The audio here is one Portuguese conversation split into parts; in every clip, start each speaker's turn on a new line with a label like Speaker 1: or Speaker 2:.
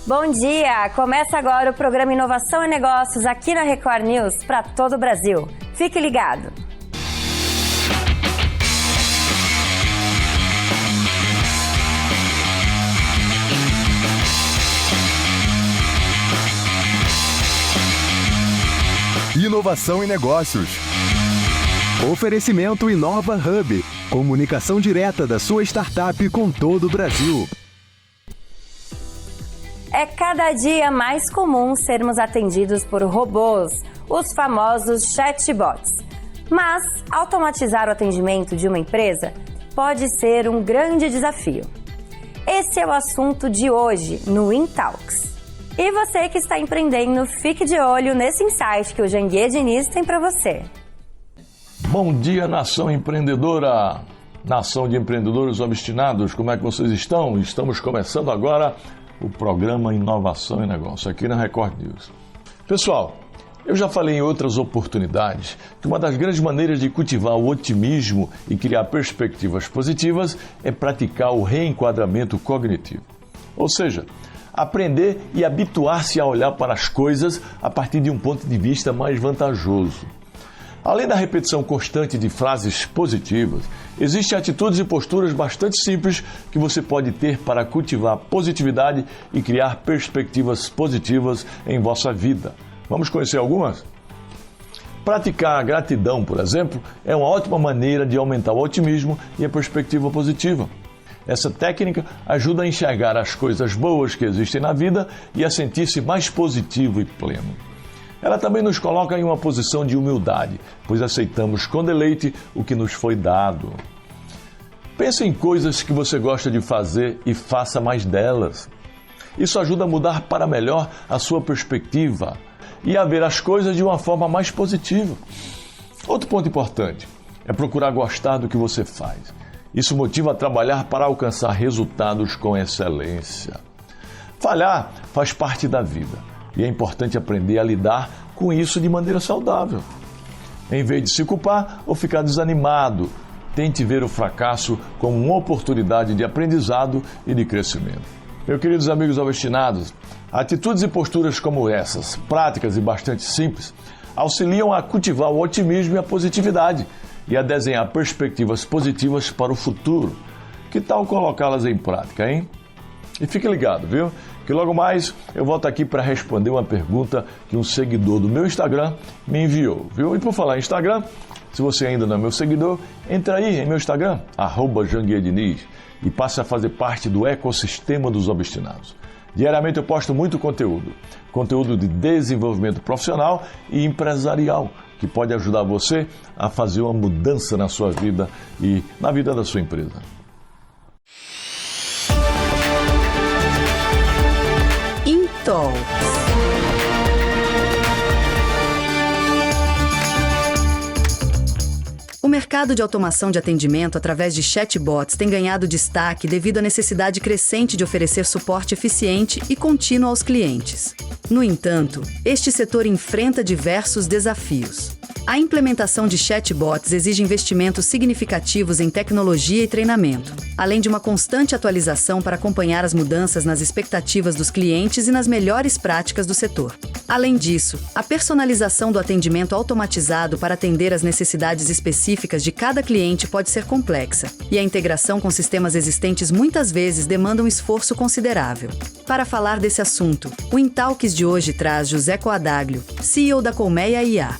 Speaker 1: Bom dia! Começa agora o programa Inovação e Negócios aqui na Record News para todo o Brasil. Fique ligado!
Speaker 2: Inovação e Negócios. Oferecimento Inova Hub. Comunicação direta da sua startup com todo o Brasil.
Speaker 1: É cada dia mais comum sermos atendidos por robôs, os famosos chatbots. Mas automatizar o atendimento de uma empresa pode ser um grande desafio. Esse é o assunto de hoje no Intalks. E você que está empreendendo, fique de olho nesse insight que o Janguier Diniz tem para você.
Speaker 3: Bom dia, nação empreendedora, nação de empreendedores obstinados, como é que vocês estão? Estamos começando agora o programa Inovação e Negócio, aqui na Record News. Pessoal, eu já falei em outras oportunidades que uma das grandes maneiras de cultivar o otimismo e criar perspectivas positivas é praticar o reenquadramento cognitivo. Ou seja, aprender e habituar-se a olhar para as coisas a partir de um ponto de vista mais vantajoso. Além da repetição constante de frases positivas, existem atitudes e posturas bastante simples que você pode ter para cultivar positividade e criar perspectivas positivas em vossa vida. Vamos conhecer algumas? Praticar a gratidão, por exemplo, é uma ótima maneira de aumentar o otimismo e a perspectiva positiva. Essa técnica ajuda a enxergar as coisas boas que existem na vida e a sentir-se mais positivo e pleno. Ela também nos coloca em uma posição de humildade, pois aceitamos com deleite o que nos foi dado. Pense em coisas que você gosta de fazer e faça mais delas. Isso ajuda a mudar para melhor a sua perspectiva e a ver as coisas de uma forma mais positiva. Outro ponto importante é procurar gostar do que você faz. Isso motiva a trabalhar para alcançar resultados com excelência. Falhar faz parte da vida. E é importante aprender a lidar com isso de maneira saudável. Em vez de se culpar ou ficar desanimado, tente ver o fracasso como uma oportunidade de aprendizado e de crescimento. Meus queridos amigos obstinados, atitudes e posturas como essas, práticas e bastante simples, auxiliam a cultivar o otimismo e a positividade e a desenhar perspectivas positivas para o futuro. Que tal colocá-las em prática, hein? E fique ligado, viu? Que logo mais eu volto aqui para responder uma pergunta que um seguidor do meu Instagram me enviou, viu? E por falar em Instagram, se você ainda não é meu seguidor, entra aí em meu Instagram, @JanguierDiniz, e passe a fazer parte do ecossistema dos obstinados. Diariamente eu posto muito conteúdo de desenvolvimento profissional e empresarial, que pode ajudar você a fazer uma mudança na sua vida e na vida da sua empresa.
Speaker 4: Intalks. O mercado de automação de atendimento através de chatbots tem ganhado destaque devido à necessidade crescente de oferecer suporte eficiente e contínuo aos clientes. No entanto, este setor enfrenta diversos desafios. A implementação de chatbots exige investimentos significativos em tecnologia e treinamento, além de uma constante atualização para acompanhar as mudanças nas expectativas dos clientes e nas melhores práticas do setor. Além disso, a personalização do atendimento automatizado para atender às necessidades específicas de cada cliente pode ser complexa, e a integração com sistemas existentes muitas vezes demanda um esforço considerável. Para falar desse assunto, o Intalks de hoje traz José Coadaglio, CEO da Colmeia IA.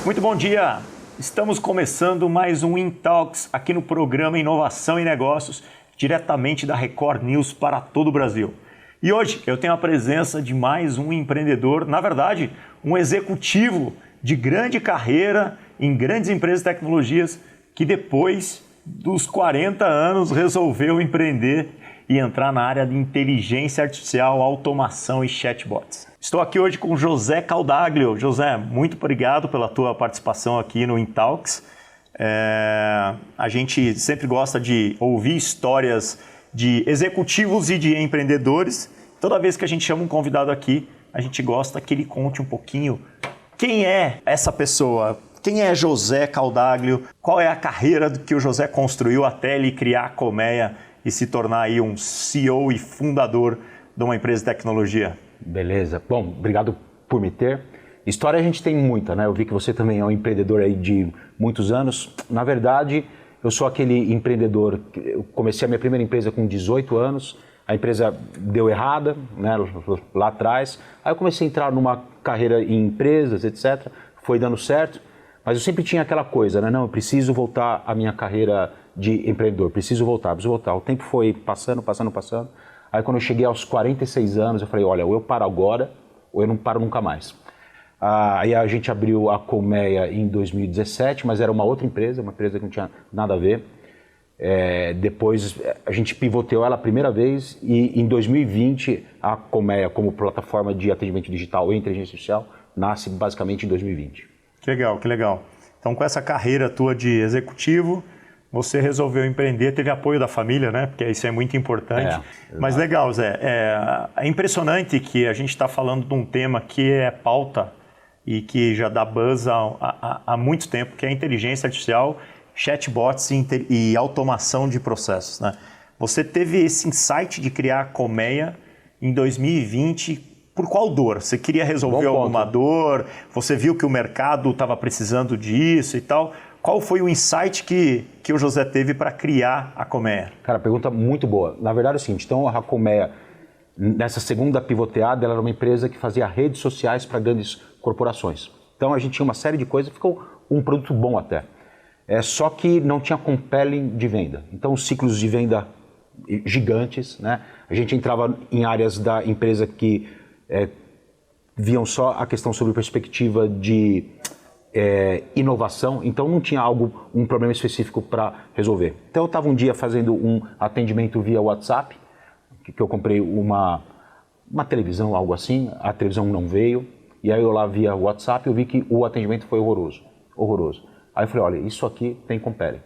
Speaker 5: Muito bom dia! Estamos começando mais um Intalks aqui no programa Inovação e Negócios, diretamente da Record News para todo o Brasil. E hoje eu tenho a presença de mais um empreendedor, na verdade, um executivo de grande carreira em grandes empresas de tecnologias que depois dos 40 anos resolveu empreender e entrar na área de inteligência artificial, automação e chatbots. Estou aqui hoje com José Coadaglio. José, muito obrigado pela tua participação aqui no Intalks. A gente sempre gosta de ouvir histórias de executivos e de empreendedores. Toda vez que a gente chama um convidado aqui, a gente gosta que ele conte um pouquinho quem é essa pessoa, quem é José Coadaglio, qual é a carreira que o José construiu até ele criar a Colmeia e se tornar aí um CEO e fundador de uma empresa de tecnologia?
Speaker 6: Beleza. Bom, obrigado por me ter. História a gente tem muita, né? Eu vi que você também é um empreendedor aí de muitos anos. Na verdade, eu sou aquele empreendedor, eu comecei a minha primeira empresa com 18 anos, a empresa deu errada, né, lá atrás, aí eu comecei a entrar numa carreira em empresas, etc., foi dando certo, mas eu sempre tinha aquela coisa, né, não, eu preciso voltar à minha carreira de empreendedor, preciso voltar. O tempo foi passando, aí quando eu cheguei aos 46 anos, eu falei, olha, ou eu paro agora, ou eu não paro nunca mais. Aí a gente abriu a Colmeia em 2017, mas era uma outra empresa, uma empresa que não tinha nada a ver. Depois a gente pivoteou ela a primeira vez e em 2020 a Colmeia, como plataforma de atendimento digital e inteligência artificial, nasce basicamente em 2020.
Speaker 5: Que legal. Então, com essa carreira tua de executivo, você resolveu empreender, teve apoio da família, né? Porque isso é muito importante. Mas legal, Zé. É impressionante que a gente está falando de um tema que é pauta e que já dá buzz há muito tempo, que é a inteligência artificial, chatbots e automação de processos, né? Você teve esse insight de criar a Colmeia em 2020, por qual dor? Você queria resolver alguma dor? Você viu que o mercado estava precisando disso e tal? Qual foi o insight que o José teve para criar a Colmeia?
Speaker 6: Cara, pergunta muito boa. Na verdade é o seguinte, então a Colmeia, nessa segunda pivoteada, ela era uma empresa que fazia redes sociais para grandes corporações. Então a gente tinha uma série de coisas, ficou um produto bom até. Só que não tinha compelling de venda. Então os ciclos de venda gigantes, né? A gente entrava em áreas da empresa que viam só a questão sobre perspectiva de inovação, então não tinha um problema específico para resolver. Então eu estava um dia fazendo um atendimento via WhatsApp, que eu comprei uma televisão, algo assim, a televisão não veio, e aí eu lá via WhatsApp eu vi que o atendimento foi horroroso. Aí eu falei, olha, isso aqui tem compelling.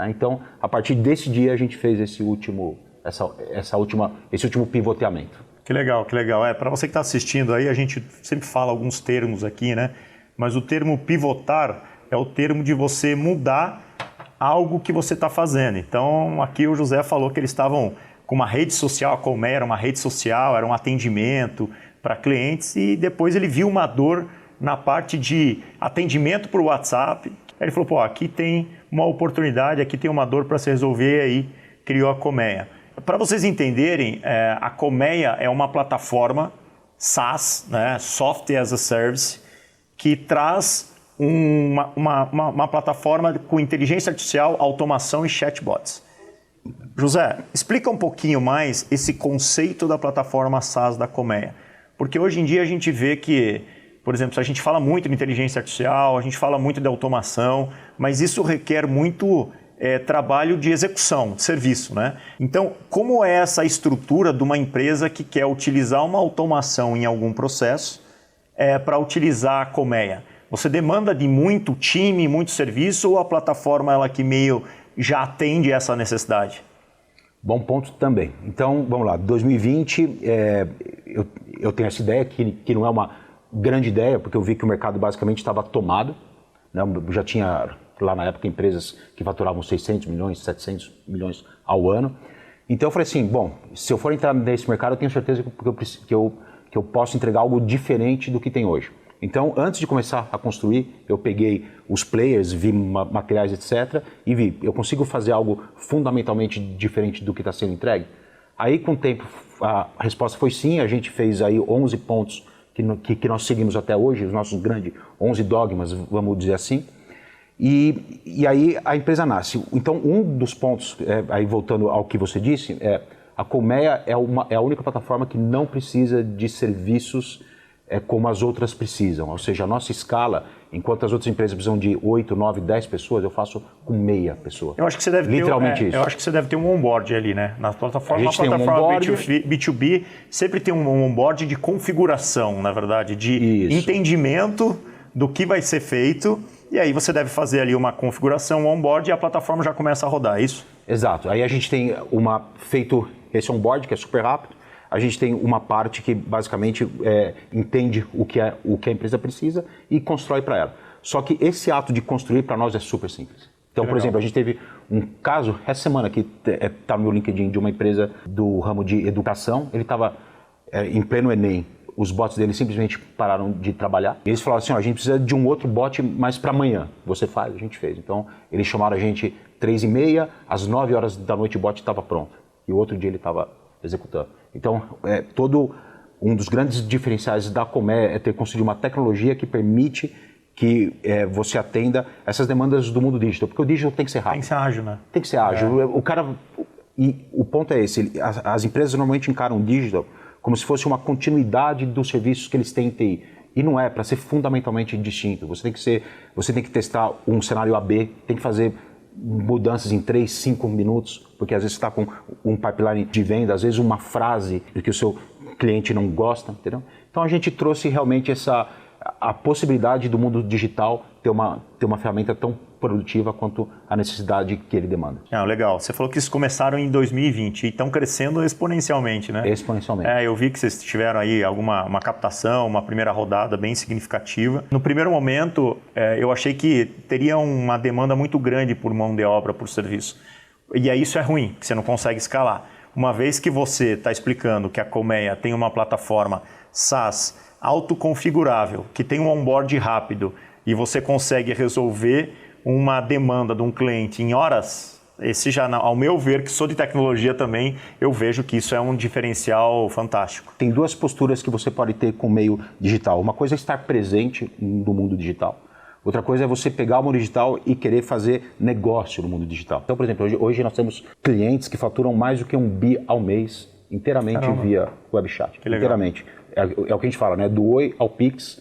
Speaker 6: Então, a partir desse dia a gente fez esse último pivoteamento. Que legal.
Speaker 5: Para você que está assistindo aí, a gente sempre fala alguns termos aqui, né? Mas o termo pivotar é o termo de você mudar algo que você está fazendo. Então, aqui o José falou que eles estavam com uma rede social, a Colmeia era uma rede social, era um atendimento para clientes, e depois ele viu uma dor na parte de atendimento por WhatsApp. Aí ele falou, pô, aqui tem uma oportunidade, aqui tem uma dor para se resolver, e aí criou a Colmeia. Para vocês entenderem, a Colmeia é uma plataforma SaaS, né, Software as a Service, que traz uma plataforma com inteligência artificial, automação e chatbots. José, explica um pouquinho mais esse conceito da plataforma SaaS da Colmeia. Porque hoje em dia a gente vê que, por exemplo, a gente fala muito de inteligência artificial, a gente fala muito de automação, mas isso requer muito trabalho de execução, de serviço, né? Então, como é essa estrutura de uma empresa que quer utilizar uma automação em algum processo para utilizar a Colmeia? Você demanda de muito time, muito serviço, ou a plataforma ela que meio já atende essa necessidade?
Speaker 6: Bom ponto também. Então, vamos lá. 2020, eu tenho essa ideia que não é uma grande ideia, porque eu vi que o mercado basicamente estava tomado, né? Eu já tinha lá na época empresas que faturavam 600 milhões, 700 milhões ao ano. Então eu falei assim, bom, se eu for entrar nesse mercado, eu tenho certeza que eu posso entregar algo diferente do que tem hoje. Então, antes de começar a construir, eu peguei os players, vi materiais, etc. e vi, eu consigo fazer algo fundamentalmente diferente do que está sendo entregue? Aí, com o tempo, a resposta foi sim. A gente fez aí 11 pontos que nós seguimos até hoje, os nossos grandes 11 dogmas, vamos dizer assim. E aí a empresa nasce. Então, um dos pontos, aí voltando ao que você disse, a Colmeia é a única plataforma que não precisa de serviços como as outras precisam. Ou seja, a nossa escala, enquanto as outras empresas precisam de 8, 9, 10 pessoas, eu faço com meia pessoa.
Speaker 5: Eu acho que você deve
Speaker 6: literalmente isso.
Speaker 5: Eu acho que você deve ter um onboard ali, né? Na plataforma,
Speaker 6: a plataforma
Speaker 5: B2B sempre tem um onboard de configuração, na verdade, de entendimento do que vai ser feito. E aí você deve fazer ali uma configuração, um onboard, e a plataforma já começa a rodar, é isso?
Speaker 6: Exato. Aí a gente tem feito esse onboard, que é super rápido. A gente tem uma parte que basicamente entende o que a empresa precisa e constrói para ela. Só que esse ato de construir para nós é super simples. Então, por exemplo, a gente teve um caso, essa semana aqui, está no meu LinkedIn, de uma empresa do ramo de educação. Ele estava em pleno Enem. Os bots dele simplesmente pararam de trabalhar. E eles falaram assim, a gente precisa de um outro bot, mas para amanhã. Você faz? A gente fez. Então, eles chamaram a gente 3h30, às 9 horas da noite o bot estava pronto. E o outro dia ele estava executando. Então, todo um dos grandes diferenciais da Comé é ter construído uma tecnologia que permite que você atenda essas demandas do mundo digital. Porque o digital tem que ser rápido.
Speaker 5: Tem que ser ágil, né?
Speaker 6: Tem que ser ágil. O cara... E o ponto é esse, as empresas normalmente encaram o digital como se fosse uma continuidade dos serviços que eles têm em TI. E não é, para ser fundamentalmente distinto. Você tem que testar um cenário AB, tem que fazer mudanças em 3, 5 minutos, porque às vezes você está com um pipeline de venda, às vezes uma frase que o seu cliente não gosta, entendeu? Então a gente trouxe realmente a possibilidade do mundo digital ter uma ferramenta tão produtiva quanto a necessidade que ele demanda.
Speaker 5: Legal. Você falou que isso começaram em 2020 e estão crescendo exponencialmente, né?
Speaker 6: Exponencialmente.
Speaker 5: Eu vi que vocês tiveram aí uma captação, uma primeira rodada bem significativa. No primeiro momento, eu achei que teria uma demanda muito grande por mão de obra, por serviço. E aí isso é ruim, que você não consegue escalar. Uma vez que você está explicando que a Colmeia tem uma plataforma SaaS autoconfigurável, que tem um onboard rápido e você consegue resolver uma demanda de um cliente em horas, esse já, ao meu ver, que sou de tecnologia também, eu vejo que isso é um diferencial fantástico.
Speaker 6: Tem duas posturas que você pode ter com o meio digital. Uma coisa é estar presente no mundo digital. Outra coisa é você pegar o mundo digital e querer fazer negócio no mundo digital. Então, por exemplo, hoje nós temos clientes que faturam mais do que 1 bi ao mês, inteiramente via webchat.
Speaker 5: Que legal.
Speaker 6: Inteiramente. É o que a gente fala, né? Do Oi ao Pix,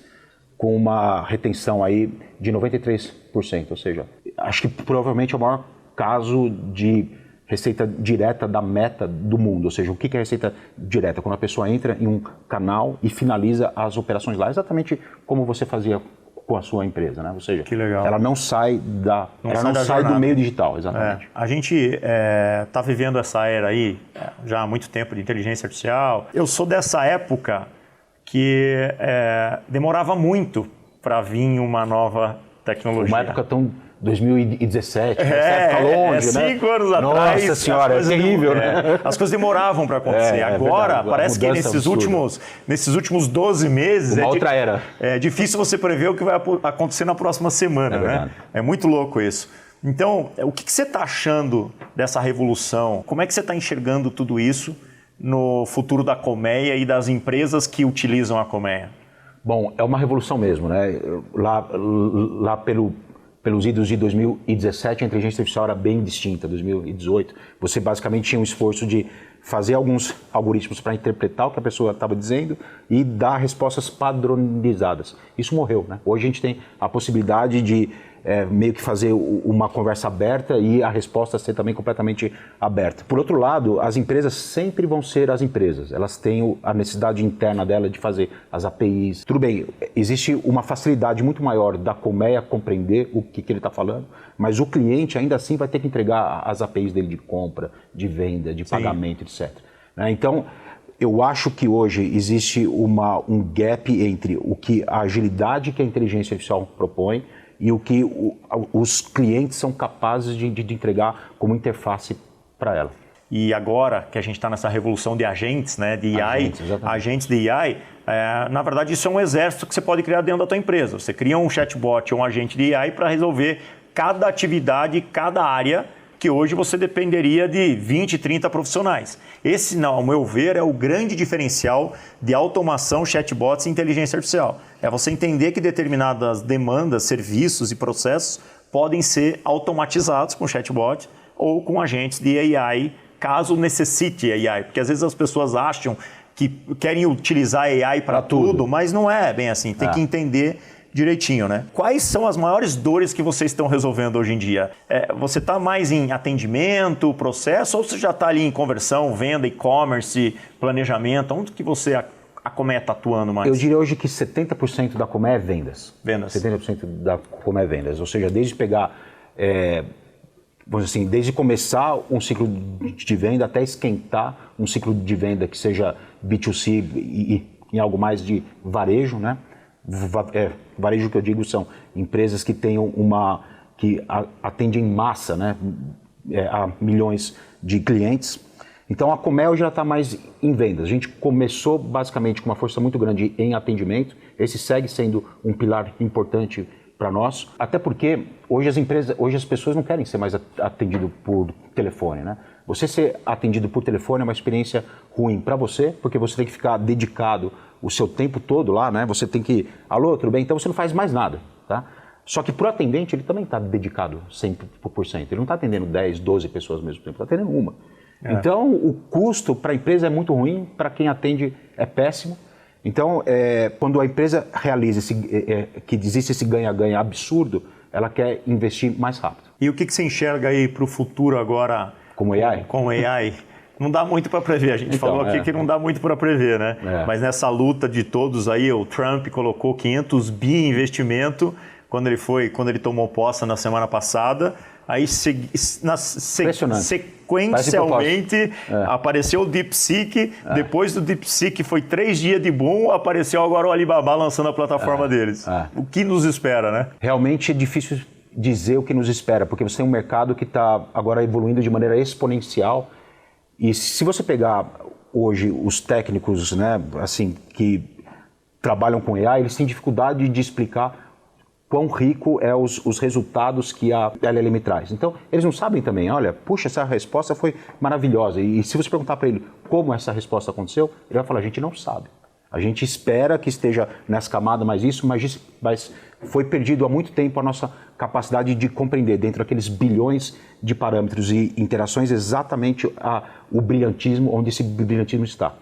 Speaker 6: com uma retenção aí de 93%. Ou seja, acho que provavelmente é o maior caso de receita direta da Meta do mundo. Ou seja, o que é receita direta? Quando a pessoa entra em um canal e finaliza as operações lá, exatamente como você fazia com a sua empresa, né? Ou seja,
Speaker 5: que legal.
Speaker 6: Ela não sai do meio digital, exatamente.
Speaker 5: A gente está vivendo essa era aí já há muito tempo de inteligência artificial. Eu sou dessa época que demorava muito para vir uma nova tecnologia.
Speaker 6: Uma época tão 2017, essa época longe, né?
Speaker 5: 5 anos atrás.
Speaker 6: Nossa senhora, é terrível, né?
Speaker 5: As coisas demoravam para acontecer. Agora,
Speaker 6: verdade,
Speaker 5: parece que nesses últimos 12 meses...
Speaker 6: Uma outra era.
Speaker 5: É difícil você prever o que vai acontecer na próxima semana, né? É muito louco isso. Então, o que você está achando dessa revolução? Como é que você está enxergando tudo isso no futuro da Colmeia e das empresas que utilizam a Colmeia?
Speaker 6: Bom, é uma revolução mesmo, né? Lá pelos idos de 2017, a inteligência artificial era bem distinta. 2018, você basicamente tinha um esforço de fazer alguns algoritmos para interpretar o que a pessoa estava dizendo e dar respostas padronizadas. Isso morreu, né? Hoje a gente tem a possibilidade de meio que fazer uma conversa aberta e a resposta ser também completamente aberta. Por outro lado, as empresas sempre vão ser as empresas. Elas têm a necessidade interna dela de fazer as APIs. Tudo bem, existe uma facilidade muito maior da Colmeia compreender o que ele está falando, mas o cliente ainda assim vai ter que entregar as APIs dele de compra, de venda, de pagamento, etc. Então, eu acho que hoje existe um gap entre o que a agilidade que a inteligência artificial propõe e o que os clientes são capazes de entregar como interface para ela.
Speaker 5: E agora que a gente está nessa revolução de agentes, né, de AI, agentes de AI, na verdade isso é um exército que você pode criar dentro da tua empresa. Você cria um chatbot ou um agente de AI para resolver cada atividade, cada área que hoje você dependeria de 20, 30 profissionais. Esse, ao meu ver, é o grande diferencial de automação, chatbots e inteligência artificial. É você entender que determinadas demandas, serviços e processos podem ser automatizados com chatbot ou com agentes de AI, caso necessite AI. Porque às vezes as pessoas acham que querem utilizar AI para tudo, mas não é bem assim. Tem que entender direitinho, né? Quais são as maiores dores que vocês estão resolvendo hoje em dia? Você está mais em atendimento, processo, ou você já está ali em conversão, venda, e-commerce, planejamento? Onde que a Colmeia está atuando mais?
Speaker 6: Eu diria hoje que 70% da Colmeia é vendas. 70% da Colmeia é vendas. Ou seja, desde pegar, vamos dizer assim, desde começar um ciclo de venda até esquentar um ciclo de venda que seja B2C e em algo mais de varejo, né? Varejo que eu digo são empresas que tenham que atendem massa, né? a milhões de clientes. Então a Colmeia já está mais em vendas. A gente começou basicamente com uma força muito grande em atendimento. Esse segue sendo um pilar importante para nós, até porque hoje as pessoas não querem ser mais atendido por telefone, né? Você ser atendido por telefone é uma experiência ruim para você, porque você tem que ficar dedicado o seu tempo todo lá, né? Você tem que, alô, tudo bem? Então você não faz mais nada, tá? Só que para o atendente ele também está dedicado 100%. Ele não está atendendo 10, 12 pessoas ao mesmo tempo, está atendendo uma. Então o custo para a empresa é muito ruim, para quem atende é péssimo. Então, quando a empresa realiza que existe esse ganha-ganha absurdo, ela quer investir mais rápido.
Speaker 5: E o que você enxerga aí para o futuro agora?
Speaker 6: Como AI?
Speaker 5: Com AI. Não dá muito para prever. A gente falou aqui que não dá muito para prever, né? Mas nessa luta de todos aí, o Trump colocou 500 bi em investimento quando ele tomou posse na semana passada. Aí, sequencialmente, apareceu o DeepSeek. Depois do DeepSeek, foi 3 dias de boom, apareceu agora o Alibaba lançando a plataforma deles. O que nos espera, né?
Speaker 6: Realmente é difícil dizer o que nos espera, porque você tem um mercado que está agora evoluindo de maneira exponencial. E se você pegar hoje os técnicos, né, assim, que trabalham com AI, eles têm dificuldade de explicar quão rico é os resultados que a LLM traz. Então, eles não sabem também, olha, puxa, essa resposta foi maravilhosa. E se você perguntar para ele como essa resposta aconteceu, ele vai falar, a gente não sabe. A gente espera que esteja nessa camada mais isso, mas foi perdido há muito tempo a nossa capacidade de compreender dentro daqueles bilhões de parâmetros e interações exatamente o brilhantismo, onde esse brilhantismo está.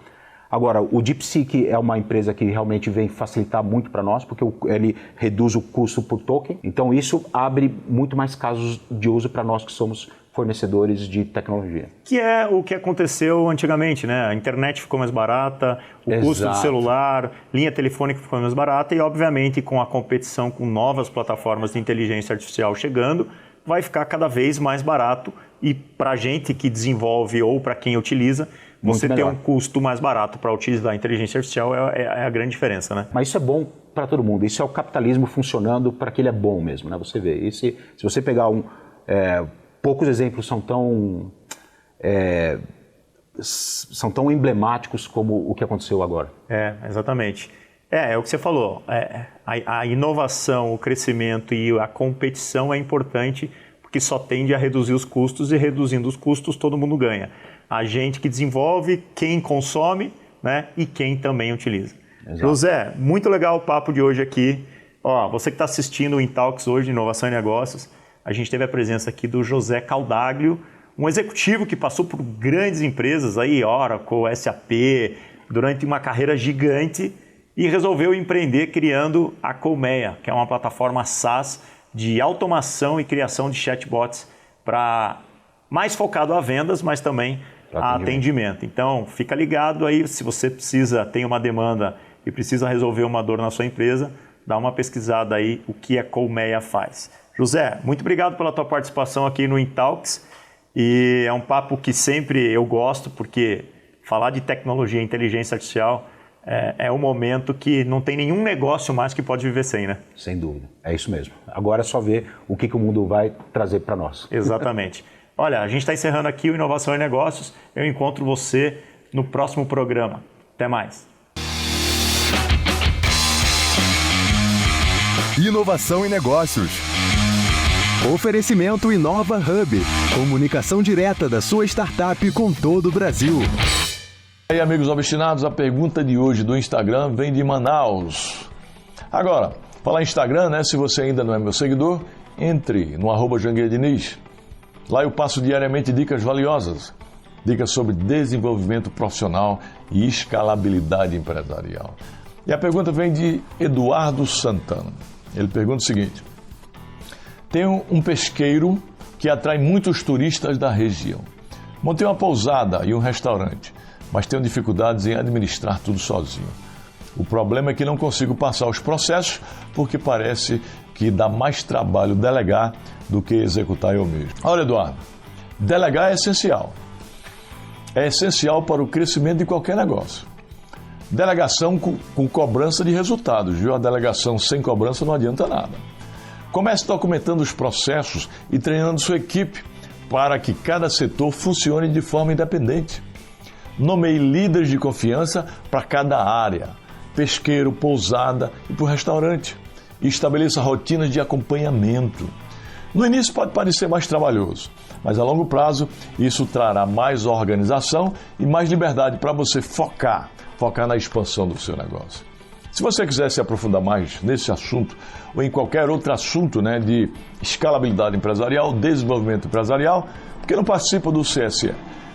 Speaker 6: Agora, o DeepSeek é uma empresa que realmente vem facilitar muito para nós, porque ele reduz o custo por token. Então, isso abre muito mais casos de uso para nós que somos fornecedores de tecnologia.
Speaker 5: Que é o que aconteceu antigamente, né? A internet ficou mais barata, o custo do celular, linha telefônica ficou mais barata e, obviamente, com a competição com novas plataformas de inteligência artificial chegando, vai ficar cada vez mais barato e para a gente que desenvolve ou para quem utiliza, você ter um custo mais barato para utilizar a inteligência artificial é a grande diferença, né?
Speaker 6: Mas isso é bom para todo mundo. Isso é o capitalismo funcionando para que ele é bom mesmo, né? Você vê. E se você pegar poucos exemplos são tão emblemáticos como o que aconteceu agora.
Speaker 5: Exatamente. É o que você falou. A inovação, o crescimento e a competição é importante porque só tende a reduzir os custos e reduzindo os custos todo mundo ganha. A gente que desenvolve, quem consome, né, e quem também utiliza. Exato. José, muito legal o papo de hoje aqui. Você que está assistindo o Intalks hoje de Inovação e Negócios, a gente teve a presença aqui do José Caldaglio, um executivo que passou por grandes empresas, aí, Oracle, SAP, durante uma carreira gigante e resolveu empreender criando a Colmeia, que é uma plataforma SaaS de automação e criação de chatbots para mais focado a vendas, mas também a atendimento. Então, fica ligado aí, se você tem uma demanda e precisa resolver uma dor na sua empresa, dá uma pesquisada aí o que a Colmeia faz. José, muito obrigado pela tua participação aqui no Intalks e é um papo que sempre eu gosto, porque falar de tecnologia e inteligência artificial é um momento que não tem nenhum negócio mais que pode viver sem, né?
Speaker 6: Sem dúvida, é isso mesmo. Agora é só ver o que o mundo vai trazer para nós.
Speaker 5: Exatamente. Olha, a gente está encerrando aqui o Inovação e Negócios. Eu encontro você no próximo programa. Até mais.
Speaker 2: Inovação e Negócios. Oferecimento Inova Hub. Comunicação direta da sua startup com todo o Brasil.
Speaker 3: E aí, amigos obstinados, a pergunta de hoje do Instagram vem de Manaus. Agora, falar em Instagram, né? Se você ainda não é meu seguidor, entre no @JangueirDiniz. Lá eu passo diariamente dicas valiosas, dicas sobre desenvolvimento profissional e escalabilidade empresarial. E a pergunta vem de Eduardo Santana. Ele pergunta o seguinte: tenho um pesqueiro que atrai muitos turistas da região. Montei uma pousada e um restaurante, mas tenho dificuldades em administrar tudo sozinho. O problema é que não consigo passar os processos porque parece que dá mais trabalho delegar do que executar eu mesmo. Olha, Eduardo, delegar é essencial. É essencial para o crescimento de qualquer negócio. Delegação com cobrança de resultados, viu? A delegação sem cobrança não adianta nada. Comece documentando os processos e treinando sua equipe para que cada setor funcione de forma independente. Nomeie líderes de confiança para cada área, pesqueiro, pousada e para o restaurante. E estabeleça rotinas de acompanhamento. No início pode parecer mais trabalhoso, mas a longo prazo isso trará mais organização e mais liberdade para você focar na expansão do seu negócio. Se você quiser se aprofundar mais nesse assunto ou em qualquer outro assunto de escalabilidade empresarial, desenvolvimento empresarial, por que não participa do CSE,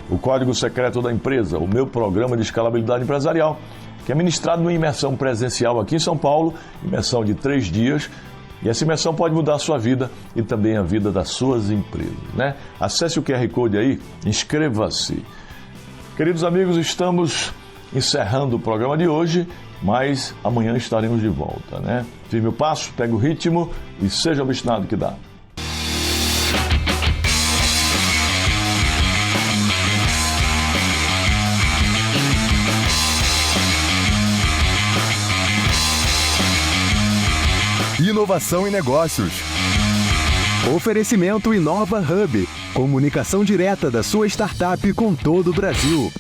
Speaker 3: o Código Secreto da Empresa, o meu programa de escalabilidade empresarial, que é ministrado numa imersão presencial aqui em São Paulo, imersão de 3 dias, e essa imersão pode mudar a sua vida e também a vida das suas empresas, Acesse o QR Code aí, inscreva-se. Queridos amigos, estamos encerrando o programa de hoje, mas amanhã estaremos de volta, Firme o passo, pega o ritmo e seja obstinado que dá.
Speaker 2: Inovação em negócios. Oferecimento Inova Hub. Comunicação direta da sua startup com todo o Brasil.